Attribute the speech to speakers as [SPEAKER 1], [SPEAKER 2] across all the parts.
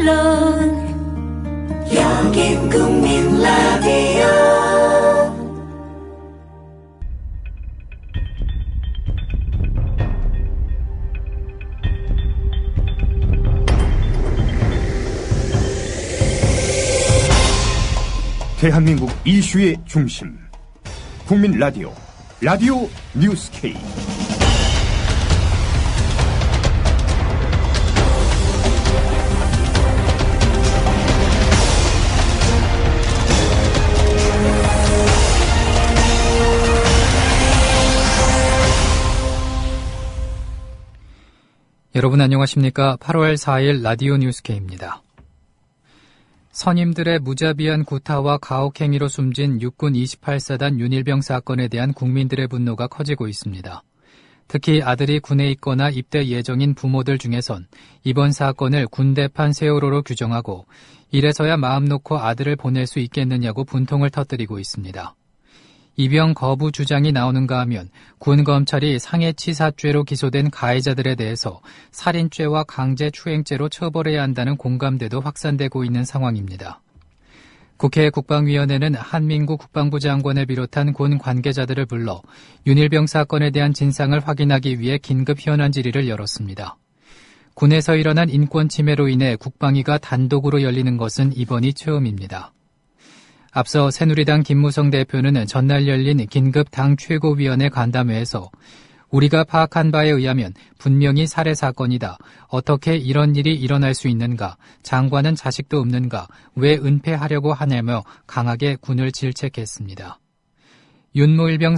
[SPEAKER 1] 물론 여긴 국민 라디오.
[SPEAKER 2] 대한민국 이슈의 중심 국민 라디오 라디오 뉴스K.
[SPEAKER 3] 여러분 안녕하십니까? 8월 4일 라디오 뉴스K입니다. 선임들의 무자비한 구타와 가혹행위로 숨진 육군 28사단 윤일병 사건에 대한 국민들의 분노가 커지고 있습니다. 특히 아들이 군에 있거나 입대 예정인 부모들 중에선 이번 사건을 군대판 세월호로 규정하고 이래서야 마음 놓고 아들을 보낼 수 있겠느냐고 분통을 터뜨리고 있습니다. 입영 거부 주장이 나오는가 하면 군 검찰이 상해치사죄로 기소된 가해자들에 대해서 살인죄와 강제추행죄로 처벌해야 한다는 공감대도 확산되고 있는 상황입니다. 국회 국방위원회는 한민구 국방부 장관을 비롯한 군 관계자들을 불러 윤일병 사건에 대한 진상을 확인하기 위해 긴급 현안 질의를 열었습니다. 군에서 일어난 인권 침해로 인해 국방위가 단독으로 열리는 것은 이번이 처음입니다. 앞서 새누리당 김무성 대표는 전날 열린 긴급 당 최고위원회 간담회에서 우리가 파악한 바에 의하면 분명히 살해 사건이다. 어떻게 이런 일이 일어날 수 있는가? 장관은 자식도 없는가? 왜 은폐하려고 하냐며 강하게 군을 질책했습니다. 윤모일병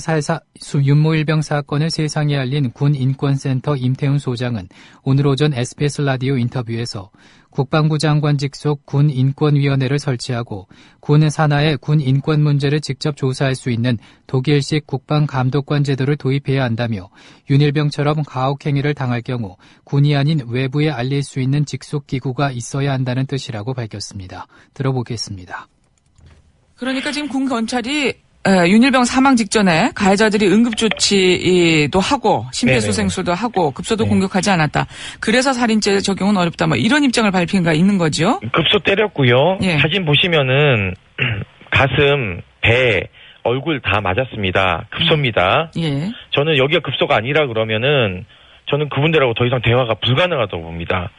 [SPEAKER 3] 사건을 세상에 알린 군인권센터 임태훈 소장은 오늘 오전 SBS 라디오 인터뷰에서 국방부 장관 직속 군인권위원회를 설치하고 군 산하의 군인권 문제를 직접 조사할 수 있는 독일식 국방감독관 제도를 도입해야 한다며 윤일병처럼 가혹행위를 당할 경우 군이 아닌 외부에 알릴 수 있는 직속기구가 있어야 한다는 뜻이라고 밝혔습니다. 들어보겠습니다.
[SPEAKER 4] 그러니까 지금 군 검찰이 윤일병 사망 직전에 가해자들이 응급조치도 하고 심폐소생술도 하고 급소도
[SPEAKER 5] 네.
[SPEAKER 4] 공격하지 않았다. 그래서 살인죄 적용은 어렵다. 뭐 이런 입장을 밝힌 가 있는 거죠.
[SPEAKER 5] 급소 때렸고요.
[SPEAKER 4] 예.
[SPEAKER 5] 사진 보시면은 가슴, 배, 얼굴 다 맞았습니다. 급소입니다.
[SPEAKER 4] 예.
[SPEAKER 5] 저는 여기가 급소가 아니라 그러면은 저는 그분들하고 더 이상 대화가 불가능하다고 봅니다.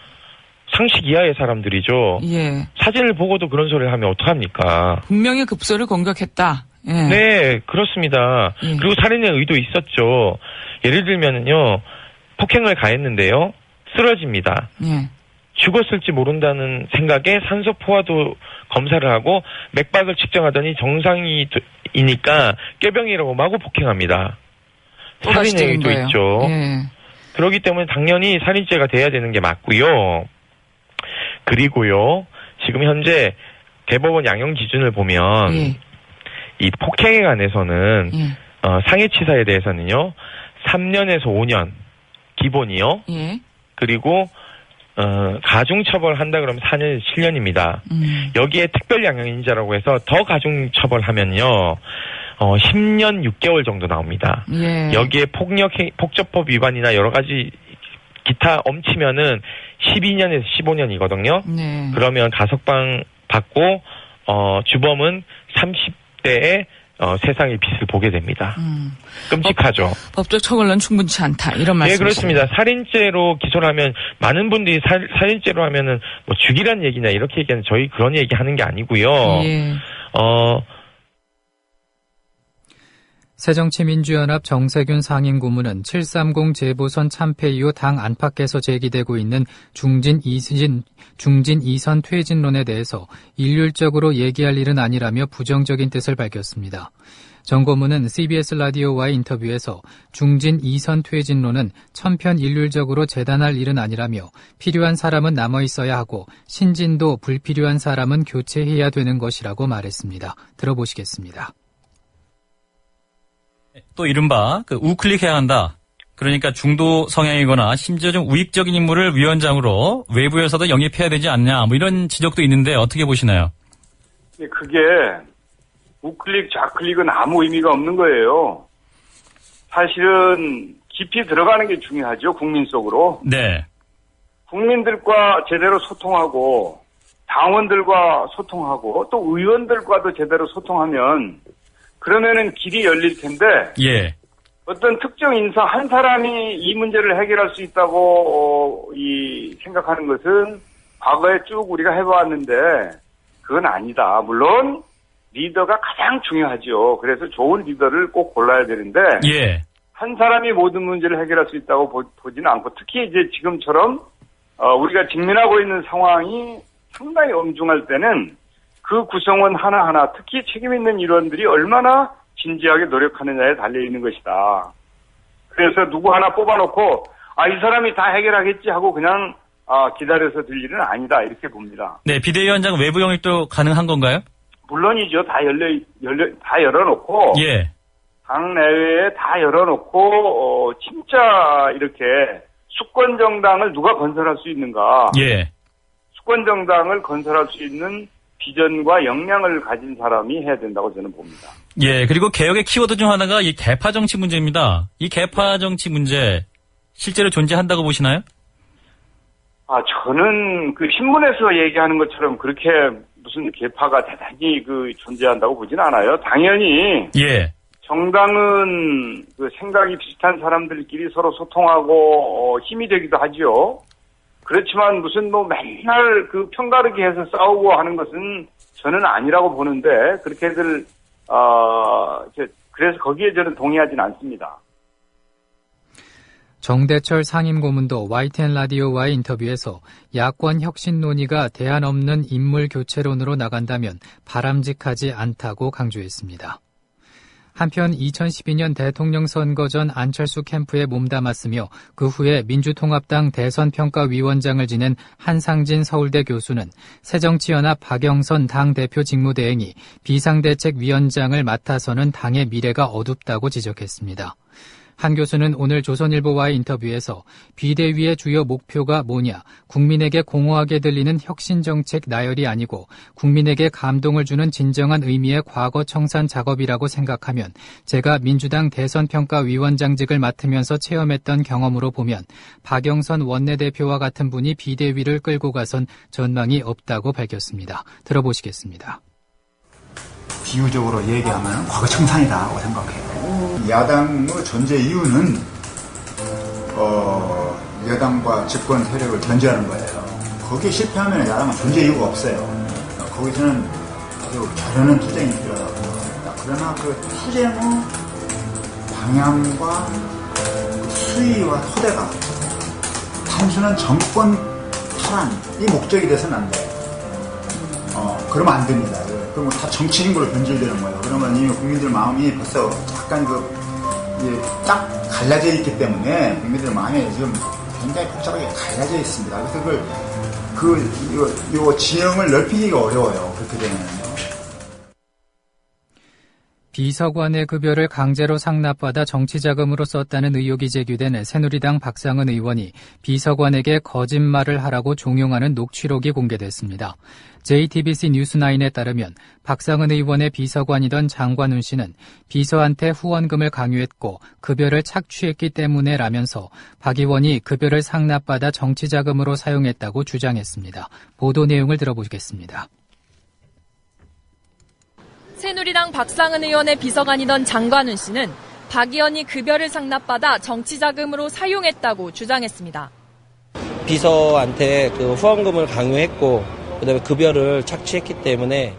[SPEAKER 5] 상식 이하의 사람들이죠.
[SPEAKER 4] 예.
[SPEAKER 5] 사진을 보고도 그런 소리를 하면 어떡합니까?
[SPEAKER 4] 분명히 급소를 공격했다. 예.
[SPEAKER 5] 네, 그렇습니다.
[SPEAKER 4] 예.
[SPEAKER 5] 그리고 살인의 의도 있었죠. 예를 들면은요, 폭행을 가했는데요, 쓰러집니다.
[SPEAKER 4] 예.
[SPEAKER 5] 죽었을지 모른다는 생각에 산소 포화도 검사를 하고 맥박을 측정하더니 정상이니까 꾀병이라고 마구 폭행합니다. 살인의 의도
[SPEAKER 4] 거예요.
[SPEAKER 5] 있죠.
[SPEAKER 4] 예.
[SPEAKER 5] 그렇기 때문에 당연히 살인죄가 돼야 되는 게 맞고요. 그리고요, 지금 현재 대법원 양형 기준을 보면
[SPEAKER 4] 예.
[SPEAKER 5] 이 폭행에 관해서는
[SPEAKER 4] 예.
[SPEAKER 5] 상해치사에 대해서는요 3년에서 5년 기본이요.
[SPEAKER 4] 예.
[SPEAKER 5] 그리고 가중처벌한다 그러면 4년 7년입니다. 여기에 특별양형인자라고 해서 더 가중처벌하면요 10년 6개월 정도 나옵니다.
[SPEAKER 4] 예.
[SPEAKER 5] 여기에 폭접법 위반이나 여러 가지 기타 엄치면은 12년에서 15년이거든요.
[SPEAKER 4] 네.
[SPEAKER 5] 그러면 가석방 받고 주범은 30대에 세상의 빛을 보게 됩니다. 끔찍하죠.
[SPEAKER 4] 법적 처벌은 충분치 않다. 이런 말씀.
[SPEAKER 5] 네, 그렇습니다. 살인죄로 기소를 하면 많은 분들이 살인죄로 하면은 뭐 죽이란 얘기냐 이렇게 얘기하는 저희 그런 얘기 하는 게 아니고요.
[SPEAKER 4] 예.
[SPEAKER 3] 새정치민주연합 정세균 상임고문은 730 재보선 참패 이후 당 안팎에서 제기되고 있는 중진 2선 퇴진론에 대해서 일률적으로 얘기할 일은 아니라며 부정적인 뜻을 밝혔습니다. 정 고문은 CBS 라디오와의 인터뷰에서 중진 2선 퇴진론은 천편일률적으로 재단할 일은 아니라며 필요한 사람은 남아있어야 하고 신진도 불필요한 사람은 교체해야 되는 것이라고 말했습니다. 들어보시겠습니다.
[SPEAKER 6] 또 이른바 우클릭해야 한다. 그러니까 중도 성향이거나 심지어 좀 우익적인 인물을 위원장으로 외부에서도 영입해야 되지 않냐. 뭐 이런 지적도 있는데 어떻게 보시나요?
[SPEAKER 7] 그게 우클릭 좌클릭은 아무 의미가 없는 거예요. 사실은 깊이 들어가는 게 중요하죠. 국민 속으로.
[SPEAKER 6] 네.
[SPEAKER 7] 국민들과 제대로 소통하고 당원들과 소통하고 또 의원들과도 제대로 소통하면 그러면은 길이 열릴 텐데
[SPEAKER 6] 예.
[SPEAKER 7] 어떤 특정 인사 한 사람이 이 문제를 해결할 수 있다고 생각하는 것은 과거에 쭉 우리가 해봤는데 그건 아니다. 물론 리더가 가장 중요하죠. 그래서 좋은 리더를 꼭 골라야 되는데
[SPEAKER 6] 예.
[SPEAKER 7] 한 사람이 모든 문제를 해결할 수 있다고 보지는 않고 특히 이제 지금처럼 우리가 직면하고 있는 상황이 상당히 엄중할 때는 그 구성원 하나하나 특히 책임 있는 일원들이 얼마나 진지하게 노력하느냐에 달려있는 것이다. 그래서 누구 하나 뽑아놓고 이 사람이 다 해결하겠지 하고 그냥 기다려서 될 일은 아니다 이렇게 봅니다.
[SPEAKER 6] 네, 비대위원장 외부 영입도 가능한 건가요?
[SPEAKER 7] 물론이죠. 다 열어놓고
[SPEAKER 6] 예.
[SPEAKER 7] 당 내외에 다 열어놓고 진짜 이렇게 수권 정당을 누가 건설할 수 있는가?
[SPEAKER 6] 예.
[SPEAKER 7] 수권 정당을 건설할 수 있는 비전과 역량을 가진 사람이 해야 된다고 저는 봅니다.
[SPEAKER 6] 예, 그리고 개혁의 키워드 중 하나가 이 계파 정치 문제입니다. 이 계파 정치 문제 실제로 존재한다고 보시나요?
[SPEAKER 7] 저는 그 신문에서 얘기하는 것처럼 그렇게 무슨 계파가 대단히 존재한다고 보진 않아요. 당연히.
[SPEAKER 6] 예.
[SPEAKER 7] 정당은 그 생각이 비슷한 사람들끼리 서로 소통하고 힘이 되기도 하죠. 그렇지만 무슨 맨날 편가르기 해서 싸우고 하는 것은 저는 아니라고 보는데 그렇게들 그래서 거기에 저는 동의하진 않습니다.
[SPEAKER 3] 정대철 상임고문도 YTN 라디오와의 인터뷰에서 야권 혁신 논의가 대안 없는 인물 교체론으로 나간다면 바람직하지 않다고 강조했습니다. 한편 2012년 대통령 선거 전 안철수 캠프에 몸담았으며 그 후에 민주통합당 대선평가위원장을 지낸 한상진 서울대 교수는 새정치연합 박영선 당대표 직무대행이 비상대책위원장을 맡아서는 당의 미래가 어둡다고 지적했습니다. 한 교수는 오늘 조선일보와의 인터뷰에서 비대위의 주요 목표가 뭐냐, 국민에게 공허하게 들리는 혁신정책 나열이 아니고 국민에게 감동을 주는 진정한 의미의 과거 청산 작업이라고 생각하면 제가 민주당 대선평가위원장직을 맡으면서 체험했던 경험으로 보면 박영선 원내대표와 같은 분이 비대위를 끌고 가선 전망이 없다고 밝혔습니다. 들어보시겠습니다.
[SPEAKER 8] 비유적으로 얘기하면 과거 청산이라고 생각해요. 야당의 존재 이유는 여당과 집권 세력을 견제하는 거예요. 거기에 실패하면 야당은 존재 이유가 없어요. 거기서는 아주 결연한 투쟁이 필요하다고 생각합니다. 그러나 그 투쟁의 방향과 그 수위와 토대가 단순한 정권 탈환이 목적이 돼서는 안 돼요. 그러면 안 됩니다. 그러면 다 정치인으로 변질되는 거예요. 그러면 이미 국민들 마음이 벌써 약간 딱 갈라져 있기 때문에 국민들 마음이 지금 굉장히 복잡하게 갈라져 있습니다. 그래서 요 지형을 넓히기가 어려워요. 그렇게 되면요.
[SPEAKER 3] 비서관의 급여를 강제로 상납받아 정치자금으로 썼다는 의혹이 제기된 새누리당 박상은 의원이 비서관에게 거짓말을 하라고 종용하는 녹취록이 공개됐습니다. JTBC 뉴스9에 따르면 박상은 의원의 비서관이던 장관훈 씨는 비서한테 후원금을 강요했고 급여를 착취했기 때문에라면서 박 의원이 급여를 상납받아 정치자금으로 사용했다고 주장했습니다. 보도 내용을 들어보겠습니다.
[SPEAKER 9] 새누리당 박상은 의원의 비서관이던 장관훈 씨는 박 의원이 급여를 상납받아 정치자금으로 사용했다고 주장했습니다.
[SPEAKER 10] 비서한테 후원금을 강요했고 그다음에 급여를 착취했기 때문에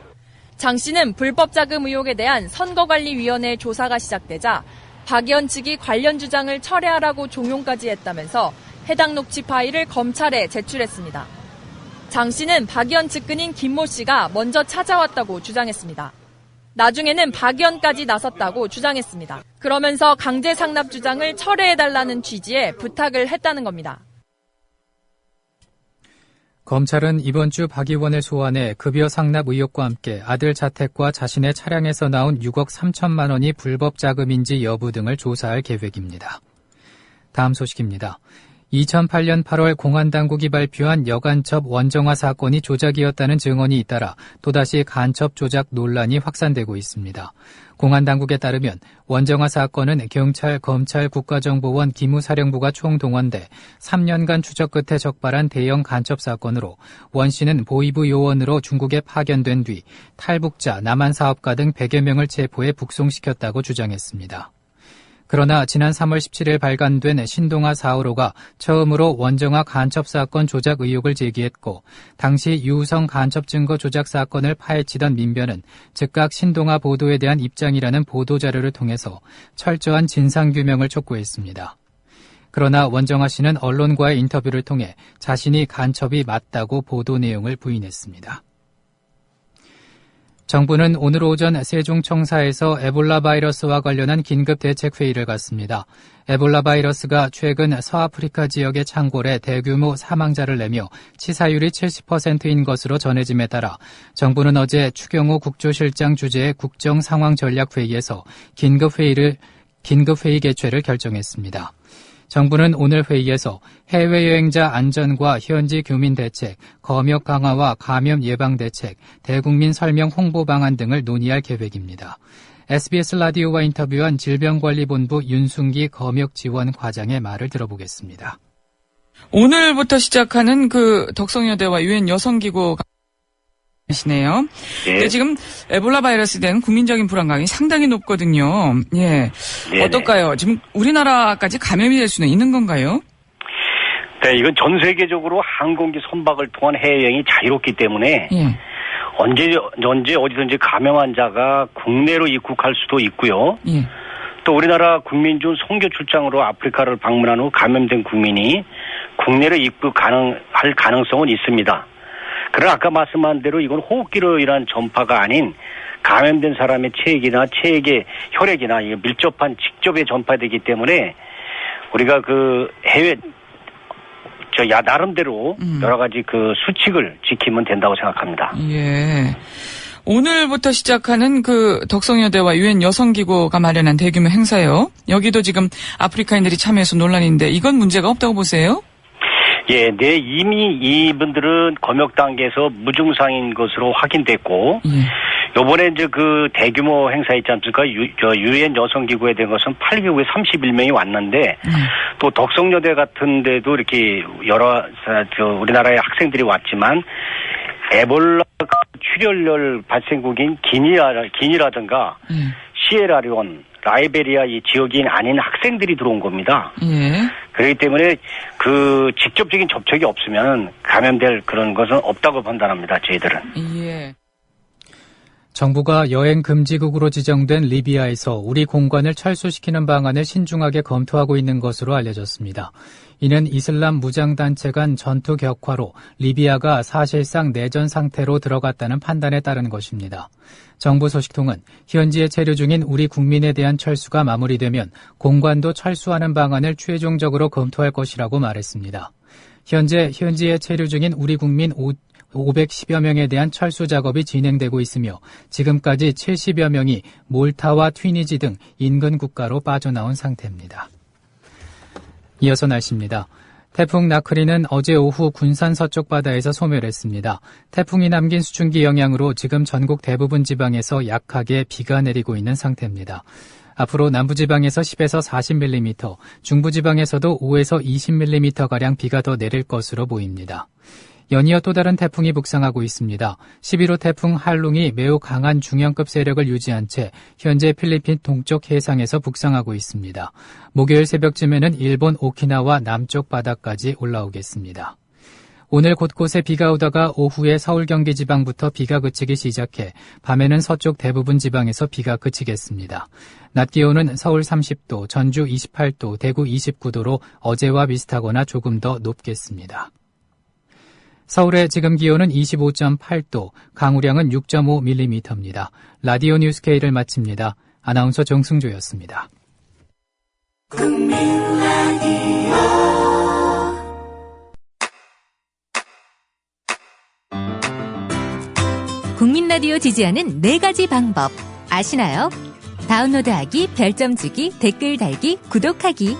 [SPEAKER 9] 장 씨는 불법 자금 의혹에 대한 선거관리위원회 조사가 시작되자 박 의원 측이 관련 주장을 철회하라고 종용까지 했다면서 해당 녹취 파일을 검찰에 제출했습니다. 장 씨는 박 의원 측근인 김모 씨가 먼저 찾아왔다고 주장했습니다. 나중에는 박 의원까지 나섰다고 주장했습니다. 그러면서 강제 상납 주장을 철회해달라는 취지의 부탁을 했다는 겁니다.
[SPEAKER 3] 검찰은 이번 주 박 의원을 소환해 급여 상납 의혹과 함께 아들 자택과 자신의 차량에서 나온 6억 3천만 원이 불법 자금인지 여부 등을 조사할 계획입니다. 다음 소식입니다. 2008년 8월 공안당국이 발표한 여간첩 원정화 사건이 조작이었다는 증언이 잇따라 또다시 간첩 조작 논란이 확산되고 있습니다. 공안당국에 따르면 원정화 사건은 경찰, 검찰, 국가정보원, 기무사령부가 총동원돼 3년간 추적 끝에 적발한 대형 간첩 사건으로 원 씨는 보위부 요원으로 중국에 파견된 뒤 탈북자, 남한사업가 등 100여 명을 체포해 북송시켰다고 주장했습니다. 그러나 지난 3월 17일 발간된 신동아 4호로가 처음으로 원정화 간첩 사건 조작 의혹을 제기했고 당시 유우성 간첩 증거 조작 사건을 파헤치던 민변은 즉각 신동아 보도에 대한 입장이라는 보도자료를 통해서 철저한 진상규명을 촉구했습니다. 그러나 원정화 씨는 언론과의 인터뷰를 통해 자신이 간첩이 맞다고 보도 내용을 부인했습니다. 정부는 오늘 오전 세종청사에서 에볼라 바이러스와 관련한 긴급 대책 회의를 갖습니다. 에볼라 바이러스가 최근 서아프리카 지역에 창궐해 대규모 사망자를 내며 치사율이 70%인 것으로 전해짐에 따라 정부는 어제 추경호 국조실장 주재의 국정상황전략회의에서 긴급회의 개최를 결정했습니다. 정부는 오늘 회의에서 해외여행자 안전과 현지 교민 대책, 검역 강화와 감염 예방 대책, 대국민 설명 홍보 방안 등을 논의할 계획입니다. SBS 라디오와 인터뷰한 질병관리본부 윤순기 검역지원과장의 말을 들어보겠습니다.
[SPEAKER 4] 오늘부터 시작하는 덕성여대와 유엔 여성기구가 시네요. 네. 지금 에볼라 바이러스에 대한 국민적인 불안감이 상당히 높거든요. 예. 네네. 어떨까요? 지금 우리나라까지 감염이 될 수는 있는 건가요?
[SPEAKER 11] 네, 이건 전 세계적으로 항공기 선박을 통한 해외여행이 자유롭기 때문에 언제 어디든지 감염 환자가 국내로 입국할 수도 있고요. 또 우리나라 국민 중 선교 출장으로 아프리카를 방문한 후 감염된 국민이 국내로 입국할 가능성은 있습니다. 그러나 아까 말씀한 대로 이건 호흡기로 인한 전파가 아닌 감염된 사람의 체액이나 체액의 혈액이나 밀접한 직접에 전파되기 때문에 우리가 나름대로 여러 가지 수칙을 지키면 된다고 생각합니다.
[SPEAKER 4] 예. 오늘부터 시작하는 덕성여대와 유엔 여성기구가 마련한 대규모 행사요. 여기도 지금 아프리카인들이 참여해서 논란인데 이건 문제가 없다고 보세요?
[SPEAKER 11] 예, 네, 이미 이분들은 검역 단계에서 무증상인 것으로 확인됐고, 요번에 이제 대규모 행사 있지 않습니까? 유엔 여성기구에 대한 것은 8개국에 31명이 왔는데, 또 덕성여대 같은 데도 이렇게 우리나라의 학생들이 왔지만, 에볼라 출혈열 발생국인 기니라든가, 시에라리온, 라이베리아 이 지역이 아닌 학생들이 들어온 겁니다. 그렇기 때문에 직접적인 접촉이 없으면 감염될 그런 것은 없다고 판단합니다. 저희들은. 예.
[SPEAKER 3] 정부가 여행 금지국으로 지정된 리비아에서 우리 공관을 철수시키는 방안을 신중하게 검토하고 있는 것으로 알려졌습니다. 이는 이슬람 무장단체 간 전투 격화로 리비아가 사실상 내전 상태로 들어갔다는 판단에 따른 것입니다. 정부 소식통은 현지에 체류 중인 우리 국민에 대한 철수가 마무리되면 공관도 철수하는 방안을 최종적으로 검토할 것이라고 말했습니다. 현지에 체류 중인 우리 국민 510여 명에 대한 철수 작업이 진행되고 있으며 지금까지 70여 명이 몰타와 튀니지 등 인근 국가로 빠져나온 상태입니다. 이어서 날씨입니다. 태풍 나크리는 어제 오후 군산 서쪽 바다에서 소멸했습니다. 태풍이 남긴 수증기 영향으로 지금 전국 대부분 지방에서 약하게 비가 내리고 있는 상태입니다. 앞으로 남부지방에서 10에서 40mm, 중부지방에서도 5에서 20mm가량 비가 더 내릴 것으로 보입니다. 연이어 또 다른 태풍이 북상하고 있습니다. 11호 태풍 할룽이 매우 강한 중형급 세력을 유지한 채 현재 필리핀 동쪽 해상에서 북상하고 있습니다. 목요일 새벽쯤에는 일본 오키나와 남쪽 바다까지 올라오겠습니다. 오늘 곳곳에 비가 오다가 오후에 서울 경기 지방부터 비가 그치기 시작해 밤에는 서쪽 대부분 지방에서 비가 그치겠습니다. 낮 기온은 서울 30도, 전주 28도, 대구 29도로 어제와 비슷하거나 조금 더 높겠습니다. 서울의 지금 기온은 25.8도, 강우량은 6.5mm입니다. 라디오 뉴스 K를 마칩니다. 아나운서 정승조였습니다.
[SPEAKER 12] 국민 라디오 지지하는 4가지 방법 아시나요? 다운로드하기, 별점 주기, 댓글 달기, 구독하기.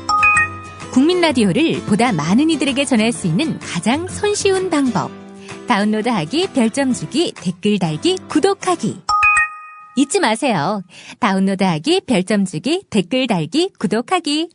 [SPEAKER 12] 국민 라디오를 보다 많은 이들에게 전할 수 있는 가장 손쉬운 방법. 다운로드하기, 별점 주기, 댓글 달기, 구독하기. 잊지 마세요. 다운로드하기, 별점 주기, 댓글 달기, 구독하기.